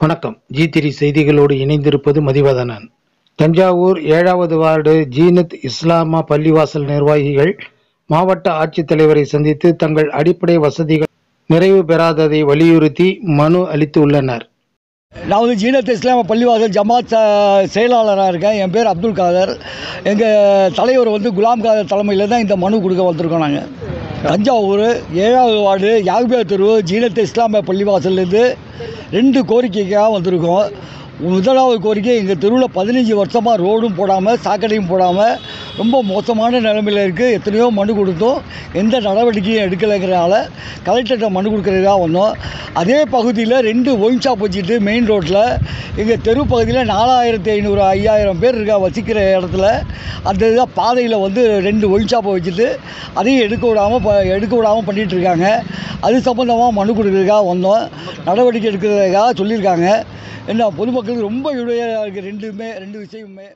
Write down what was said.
வணக்கம். G3 செய்திகளோடு இணைந்திருப்பது மதிவதனன். தஞ்சாவூர் 7வது வார்டு ஜீனத் இஸ்லாமா பள்ளிவாசல் நிர்வாகிகள் மாவட்ட ஆட்சித்தலைவரை சந்தித்து தங்கள் அடிப்படை வசதிகள் நிறைவு பெறாததை வலியுறுத்தி மனு அளித்துள்ளனர். நான் வந்து ஜீனத் இஸ்லாமா பள்ளிவாசல் ஜமாத் செயலாளராக இருக்கேன். என் பேர் அப்துல் காதர். எங்கள் தலைவர் வந்து குலாம் காதர் தலைமையில் தான் இந்த மனு கொடுக்க வந்திருக்கோம். நாங்கள் தஞ்சாவூர் 7வது வார்டு யாகுபியா தெரு ஜீனத் இஸ்லாமிய பள்ளிவாசல்லேருந்து 2 கோரிக்கைக்காக வந்திருக்கோம். முதலாவது கோரிக்கை, எங்கள் தெருவில் 15 வருஷமாக ரோடும் போடாமல் சாக்கடையும் போடாமல் ரொம்ப மோசமான நிலைமையில் இருக்குது. எத்தனையோ மனு கொடுத்தோம், எந்த நடவடிக்கையும் எடுக்கலைங்கிறனால கலெக்டர்கிட்ட மனு கொடுக்குறதுக்காக வந்தோம். அதே பகுதியில் 2 ஒயின் ஷாப் வச்சுட்டு மெயின் ரோட்டில் எங்கள் தெரு பகுதியில் 4500 5000 பேர் இருக்கா வசிக்கிற இடத்துல அந்த இதாக பாதையில் வந்து 2 ஒயின் ஷாப்பை வச்சுட்டு அதையும் எடுக்க விடாமல் பண்ணிகிட்டு இருக்காங்க. அது சம்மந்தமாக மனு கொடுக்குறதுக்காக வந்தோம். நடவடிக்கை எடுக்கிறதுக்காக சொல்லியிருக்காங்க. என்ன பொதுமக்களுக்கு ரொம்ப இடையூறாக இருக்குது. 2 விஷயமுமே